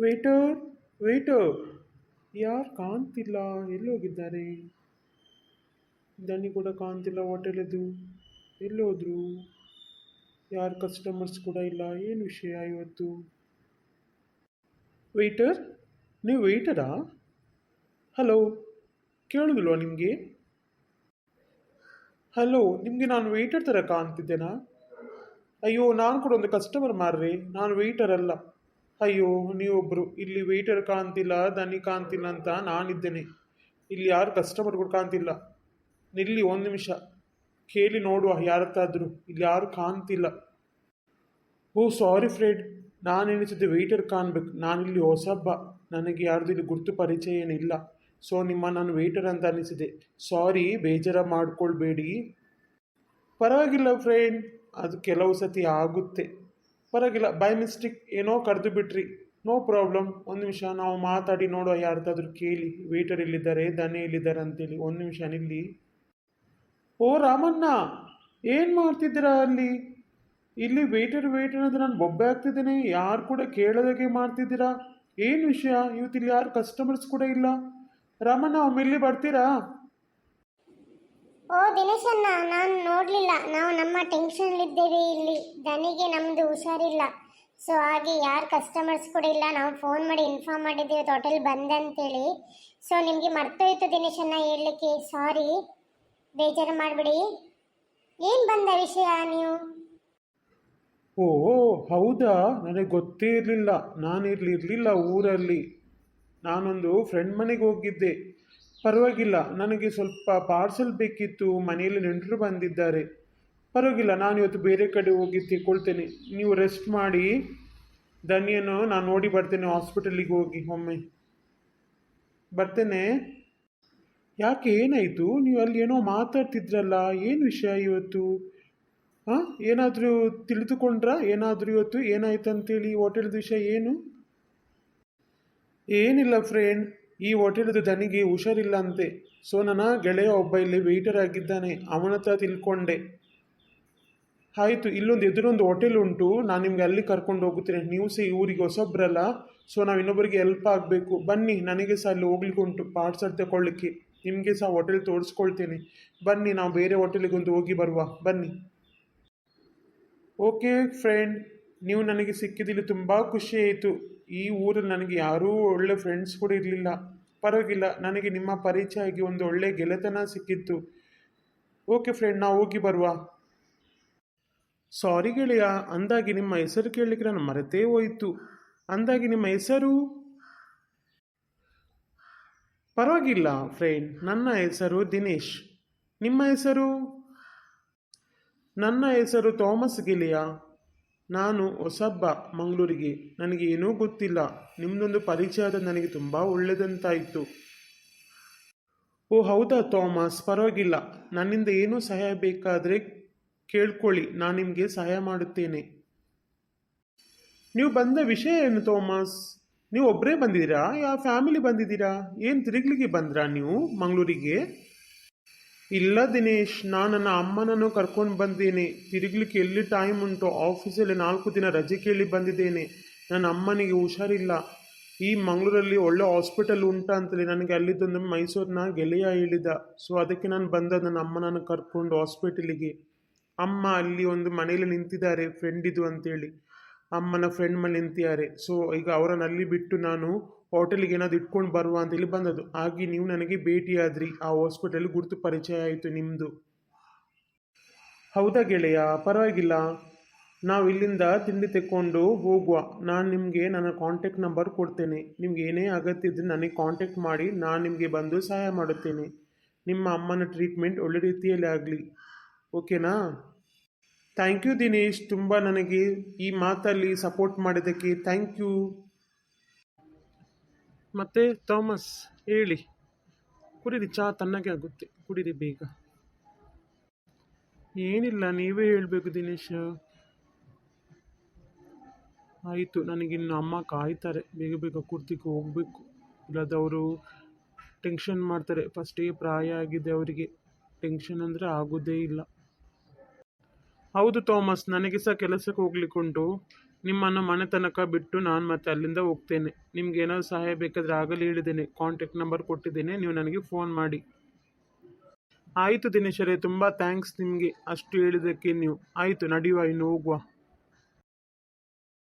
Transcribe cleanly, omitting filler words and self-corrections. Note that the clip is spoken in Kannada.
ವೇಟರ್ ವೇಟರ್ ಯಾರು ಕಾಣ್ತಿಲ್ಲ, ಎಲ್ಲೋಗಿದ್ದಾರೆ? ದನಿ ಕೂಡ ಕಾಣ್ತಿಲ್ಲ ಹೋಟೆಲದು. ಎಲ್ಲೋದ್ರು? ಯಾರು ಕಸ್ಟಮರ್ಸ್ ಕೂಡ ಇಲ್ಲ. ಏನು ವಿಷಯ ಇವತ್ತು? ವೇಟರ್, ನೀವು ವೇಟರಾ? ಹಲೋ, ಕೇಳೋದಿಲ್ವಾ ನಿಮಗೆ? ಹಲೋ, ನಿಮಗೆ ನಾನು ವೇಟರ್ ಥರ ಕಾಣ್ತಿದ್ದೇನಾ? ಅಯ್ಯೋ, ನಾನು ಕೂಡ ಒಂದು ಕಸ್ಟಮರ್ ಮಾರ್ರಿ, ನಾನು ವೇಟರ್ ಅಲ್ಲ. ಅಯ್ಯೋ, ನೀವೊಬ್ಬರು ಇಲ್ಲಿ ವೇಟರ್ ಕಾಣ್ತಿಲ್ಲ, ದನಿ ಕಾಣ್ತಿಲ್ಲ ಅಂತ ನಾನಿದ್ದೇನೆ. ಇಲ್ಲಿ ಯಾರು ಕಸ್ಟಮರ್ಗಳು ಕಾಣ್ತಿಲ್ಲ. ನಿಲ್ಲಿ ಒಂದು ನಿಮಿಷ, ಕೇಳಿ ನೋಡುವ ಯಾರತ್ತಾದರೂ. ಇಲ್ಲಿ ಯಾರು ಕಾಣ್ತಿಲ್ಲ. ಓ ಸಾರಿ ಫ್ರೆಂಡ್, ನಾನು ಎನಿಸಿದ್ದೆ ವೇಟರ್ ಕಾಣ್ಬೇಕು. ನಾನಿಲ್ಲಿ ಹೊಸಬ್ಬ, ನನಗೆ ಯಾರ್ದು ಇಲ್ಲಿ ಗುರ್ತು ಪರಿಚಯ ಏನಿಲ್ಲ. ಸೊ ನಾನು ವೇಟರ್ ಅಂತ ಅನಿಸಿದೆ. ಸಾರಿ, ಬೇಜಾರ ಮಾಡ್ಕೊಳ್ಬೇಡಿ. ಪರವಾಗಿಲ್ಲ ಫ್ರೆಂಡ್, ಅದು ಕೆಲವು ಸತಿ ಆಗುತ್ತೆ. ಪರವಾಗಿಲ್ಲ, ಬೈ ಮಿಸ್ಟೇಕ್ ಏನೋ ಕರೆದು ಬಿಟ್ರಿ. No problem. ಒಂದು ನಿಮಿಷ, ನಾವು ಮಾತಾಡಿ ನೋಡುವ ಯಾರ್ದಾದ್ರೂ ಕೇಳಿ ವೇಟರ್ ಎಲ್ಲಿದ್ದಾರೆ, ದನಿ ಎಲ್ಲಿದ್ದಾರೆ ಅಂತೇಳಿ. ಒಂದು ನಿಮಿಷ ನಿಲ್ಲಿ. ಓ ರಾಮಣ್ಣ, ಏನು ಮಾಡ್ತಿದ್ದೀರಾ ಅಲ್ಲಿ? ಇಲ್ಲಿ ವೇಟರ್ ವೇಟರ್ ಅಂತ ನಾನು ಬೊಬ್ಬೆ ಆಗ್ತಿದ್ದೇನೆ, ಯಾರು ಕೂಡ ಕೇಳೋದಾಗೆ ಮಾಡ್ತಿದ್ದೀರಾ? ಏನು ವಿಷಯ? ಇವತ್ತಿಲ್ಲಿ ಯಾರು ಕಸ್ಟಮರ್ಸ್ ಕೂಡ ಇಲ್ಲ. ರಾಮಣ್ಣ, ಒಮ್ಮೆ ಇಲ್ಲಿ ಬರ್ತೀರಾ? ಓ ದಿನೇಶಣ್ಣ, ನಾನು ನೋಡಲಿಲ್ಲ. ನಾವು ನಮ್ಮ ಟೆನ್ಷನ್ಲಿದ್ದೇವೆ. ಇಲ್ಲಿ ದನಿಗೆ ನಮ್ಮದು ಹುಷಾರಿಲ್ಲ. ಸೊ ಹಾಗೆ ಯಾರು ಕಸ್ಟಮರ್ಸ್ ಕೂಡ ಇಲ್ಲ. ನಾವು ಫೋನ್ ಮಾಡಿ ಇನ್ಫಾರ್ಮ್ ಮಾಡಿದ್ದೇವೆ ಹೋಟೆಲ್ ಬಂದಂತೇಳಿ. ಸೊ ನಿಮಗೆ ಮರ್ತೋಯ್ತು ದಿನೇಶಣ್ಣ ಹೇಳಲಿಕ್ಕೆ. ಸಾರಿ, ಬೇಜಾರು ಮಾಡಬೇಡಿ. ಏನು ಬಂದ ವಿಷಯ ನೀವು? ಓ ಹೌದಾ, ನನಗೆ ಗೊತ್ತೇ ಇರಲಿಲ್ಲ. ನಾನಿರಲಿಲ್ಲ ಊರಲ್ಲಿ. ನಾನೊಂದು ಫ್ರೆಂಡ್ ಮನೆಗೆ ಹೋಗಿದ್ದೆ. ಪರವಾಗಿಲ್ಲ, ನನಗೆ ಸ್ವಲ್ಪ ಪಾರ್ಸೆಲ್ ಬೇಕಿತ್ತು. ಮನೆಯಲ್ಲಿ ನೆಂಟರು ಬಂದಿದ್ದಾರೆ. ಪರವಾಗಿಲ್ಲ, ನಾನು ಇವತ್ತು ಬೇರೆ ಕಡೆ ಹೋಗಿ ತೆಗೊಳ್ತೇನೆ. ನೀವು ರೆಸ್ಟ್ ಮಾಡಿ. ದನಿಯನ್ನು ನಾನು ನೋಡಿ ಬರ್ತೇನೆ. ಹಾಸ್ಪಿಟಲಿಗೆ ಹೋಗಿ ಒಮ್ಮೆ ಬರ್ತೇನೆ. ಯಾಕೆ, ಏನಾಯಿತು? ನೀವು ಅಲ್ಲಿ ಏನೋ ಮಾತಾಡ್ತಿದ್ರಲ್ಲ, ಏನು ವಿಷಯ ಇವತ್ತು? ಹಾಂ, ಏನಾದರೂ ತಿಳಿದುಕೊಂಡ್ರಾ? ಏನಾದರೂ ಇವತ್ತು ಏನಾಯ್ತು ಅಂತೇಳಿ ಹೋಟೆಲ್ದ ವಿಷಯ ಏನು? ಏನಿಲ್ಲ ಫ್ರೆಂಡ್, ಈ ಹೋಟೆಲ್ದು ದನಿಗೆ ಹುಷಾರಿಲ್ಲ ಅಂತೆ. ಸೊ ನನ್ನ ಗೆಳೆಯ ಒಬ್ಬ ಇಲ್ಲಿ ವೆಯ್ಟರ್ ಆಗಿದ್ದಾನೆ, ಅವನ ಹತ್ರ ತಿಳ್ಕೊಂಡೆ. ಆಯಿತು, ಇಲ್ಲೊಂದು ಎದುರೊಂದು ಹೋಟೆಲ್ ಉಂಟು, ನಾನು ನಿಮ್ಗೆ ಅಲ್ಲಿ ಕರ್ಕೊಂಡು ಹೋಗುತ್ತೇನೆ. ನೀವು ಸಹ ಈ ಊರಿಗೆ ಹೊಸಬ್ರಲ್ಲ, ಸೊ ನಾವು ಇನ್ನೊಬ್ಬರಿಗೆ ಹೆಲ್ಪ್ ಆಗಬೇಕು. ಬನ್ನಿ, ನನಗೆ ಸಹ ಅಲ್ಲಿ ಹೋಗ್ಲಿಕ್ಕೆ ಉಂಟು ಪಾರ್ಸಲ್ ತಗೊಳ್ಳಿಕ್ಕೆ. ನಿಮಗೆ ಸಹ ಹೋಟೆಲ್ ತೋರಿಸ್ಕೊಳ್ತೇನೆ. ಬನ್ನಿ, ನಾವು ಬೇರೆ ಹೋಟೆಲಿಗೊಂದು ಹೋಗಿ ಬರುವ. ಬನ್ನಿ. ಓಕೆ ಫ್ರೆಂಡ್, ನೀವು ನನಗೆ ಸಿಕ್ಕಿದಲ್ಲಿ ತುಂಬ ಖುಷಿ ಆಯಿತು. ಈ ಊರಲ್ಲಿ ನನಗೆ ಯಾರೂ ಒಳ್ಳೆ ಫ್ರೆಂಡ್ಸ್ ಕೂಡ ಇರಲಿಲ್ಲ. ಪರವಾಗಿಲ್ಲ, ನನಗೆ ನಿಮ್ಮ ಪರಿಚಯ ಆಗಿ ಒಂದು ಒಳ್ಳೆ ಗೆಳೆತನ ಸಿಕ್ಕಿತ್ತು. ಓಕೆ ಫ್ರೆಂಡ್, ನಾವು ಹೋಗಿ ಬರುವ. ಸಾರಿ ಗೆಳೆಯ, ಅಂದಾಗಿ ನಿಮ್ಮ ಹೆಸರು ಕೇಳಲಿಕ್ಕೆ ನಾನು ಮರೆತೇ ಹೋಯಿತು. ಅಂದಾಗಿ ನಿಮ್ಮ ಹೆಸರು? ಪರವಾಗಿಲ್ಲ ಫ್ರೆಂಡ್, ನನ್ನ ಹೆಸರು ದಿನೇಶ್. ನಿಮ್ಮ ಹೆಸರು? ನನ್ನ ಹೆಸರು ಥಾಮಸ್ ಗೆಳೆಯ. ನಾನು ಹೊಸಬ್ಬ ಮಂಗಳೂರಿಗೆ, ನನಗೆ ಏನೂ ಗೊತ್ತಿಲ್ಲ. ನಿಮ್ಮದೊಂದು ಪರಿಚಯ ಆದ ನನಗೆ ತುಂಬ ಒಳ್ಳೆಯದಂತಾಯಿತು. ಓ ಹೌದಾ ಥಾಮಸ್, ಪರವಾಗಿಲ್ಲ. ನನ್ನಿಂದ ಏನೂ ಸಹಾಯ ಬೇಕಾದರೆ ಕೇಳ್ಕೊಳ್ಳಿ, ನಾನು ನಿಮಗೆ ಸಹಾಯ ಮಾಡುತ್ತೇನೆ. ನೀವು ಬಂದ ವಿಷಯ ಏನು ಥಾಮಸ್? ನೀವು ಒಬ್ಬರೇ ಬಂದಿದ್ದೀರಾ, ಯಾವ ಫ್ಯಾಮಿಲಿ ಬಂದಿದ್ದೀರಾ? ಏನು ತಿರುಗ್ಲಿಕ್ಕೆ ಬಂದ್ರಾ ನೀವು ಮಂಗಳೂರಿಗೆ? ಇಲ್ಲ ದಿನೇಶ್, ನಾನು ನನ್ನ ಅಮ್ಮನನ್ನು ಕರ್ಕೊಂಡು ಬಂದೇನೆ. ತಿರುಗ್ಲಿಕ್ಕೆ ಎಲ್ಲಿ ಟೈಮ್ ಉಂಟು? ಆಫೀಸಲ್ಲಿ 4 ದಿನ ರಜೆ ಕೇಳಿ ಬಂದಿದ್ದೇನೆ. ನನ್ನ ಅಮ್ಮನಿಗೆ ಹುಷಾರಿಲ್ಲ. ಈ ಮಂಗಳೂರಲ್ಲಿ ಒಳ್ಳೆ ಹಾಸ್ಪಿಟಲ್ ಉಂಟಾ ಅಂತಲೇ ನನಗೆ ಅಲ್ಲಿದ್ದೊಂದು ಮೈಸೂರಿನ ಗೆಳೆಯ ಹೇಳಿದ. ಸೊ ಅದಕ್ಕೆ ನಾನು ಬಂದ ನನ್ನ ಅಮ್ಮನನ್ನು ಕರ್ಕೊಂಡು ಹಾಸ್ಪಿಟಲಿಗೆ. ಅಮ್ಮ ಅಲ್ಲಿ ಒಂದು ಮನೆಯಲ್ಲಿ ನಿಂತಿದ್ದಾರೆ, ಫ್ರೆಂಡಿದು ಅಂತೇಳಿ. ಅಮ್ಮನ ಫ್ರೆಂಡ್ ಮನೆ ನಿಂತಿದ್ದಾರೆ. ಸೊ ಈಗ ಅವರನ್ನು ಅಲ್ಲಿ ಬಿಟ್ಟು ನಾನು ಹೋಟೆಲಿಗೆ ಏನಾದ್ರು ಇಟ್ಕೊಂಡು ಬರುವ ಅಂತೇಳಿ ಬಂದದ್ದು. ಹಾಗೆ ನೀವು ನನಗೆ ಭೇಟಿಯಾದ್ರಿ, ಆ ಹಾಸ್ಪಿಟಲ್ ಗುರುತು ಪರಿಚಯ ಆಯಿತು ನಿಮ್ಮದು. ಹೌದಾ ಗೆಳೆಯ, ಪರವಾಗಿಲ್ಲ. ನಾವು ಇಲ್ಲಿಂದ ತಿಂಡಿ ತೆಕ್ಕೊಂಡು ಹೋಗುವ. ನಾನು ನಿಮಗೆ ನನ್ನ ಕಾಂಟ್ಯಾಕ್ಟ್ ನಂಬರ್ ಕೊಡ್ತೇನೆ. ನಿಮ್ಗೆ ಏನೇ ಅಗತ್ಯ ಇದ್ದರೆ ನನಗೆ ಕಾಂಟ್ಯಾಕ್ಟ್ ಮಾಡಿ, ನಾನು ನಿಮಗೆ ಬಂದು ಸಹಾಯ ಮಾಡುತ್ತೇನೆ. ನಿಮ್ಮ ಅಮ್ಮನ ಟ್ರೀಟ್ಮೆಂಟ್ ಒಳ್ಳೆ ರೀತಿಯಲ್ಲಿ ಆಗಲಿ. ಓಕೆನಾ? ಥ್ಯಾಂಕ್ ಯು ದಿನೇಶ್, ತುಂಬ ನನಗೆ ಈ ಮಾತಲ್ಲಿ ಸಪೋರ್ಟ್ ಮಾಡಿದ್ದಕ್ಕೆ ಥ್ಯಾಂಕ್ ಯು. ಮತ್ತೆ ಥಾಮಸ್ ಹೇಳಿ, ಕುಡೀರಿ, ಚಹಾ ತಣ್ಣಗೆ ಆಗುತ್ತೆ, ಕುಡೀರಿ ಬೇಗ. ಏನಿಲ್ಲ, ನೀವೇ ಹೇಳಬೇಕು ದಿನೇಶ್. ಆಯಿತು, ನನಗಿನ್ನು ಅಮ್ಮ ಕಾಯ್ತಾರೆ, ಬೇಗ ಬೇಗ ಕುರ್ತಿಗೆ ಹೋಗಬೇಕು. ಇಲ್ಲದವರು ಟೆನ್ಷನ್ ಮಾಡ್ತಾರೆ. ಫಸ್ಟಿಗೆ ಪ್ರಾಯ ಆಗಿದೆ ಅವರಿಗೆ, ಟೆನ್ಷನ್ ಅಂದರೆ ಆಗೋದೇ ಇಲ್ಲ. ಹೌದು ಥಾಮಸ್, ನನಗೆ ಸಹ ಕೆಲಸಕ್ಕೆ ಹೋಗ್ಲಿಕ್ಕೆ ಉಂಟು. ನಿಮ್ಮನ್ನು ಮನೆ ತನಕ ಬಿಟ್ಟು ನಾನು ಮತ್ತೆ ಅಲ್ಲಿಂದ ಹೋಗ್ತೇನೆ. ನಿಮ್ಗೆ ಏನಾದ್ರು ಸಹಾಯ ಬೇಕಾದರೆ ಆಗಲೇ ಹೇಳಿದ್ದೇನೆ, ಕಾಂಟ್ಯಾಕ್ಟ್ ನಂಬರ್ ಕೊಟ್ಟಿದ್ದೇನೆ, ನೀವು ನನಗೆ ಫೋನ್ ಮಾಡಿ. ಆಯಿತು ದಿನೇಶರೇ, ತುಂಬ ಥ್ಯಾಂಕ್ಸ್ ನಿಮಗೆ ಅಷ್ಟು ಹೇಳಿದ್ದಕ್ಕೆ. ನೀವು ಆಯಿತು, ನಡೆಯುವ, ಇನ್ನು ಹೋಗುವ.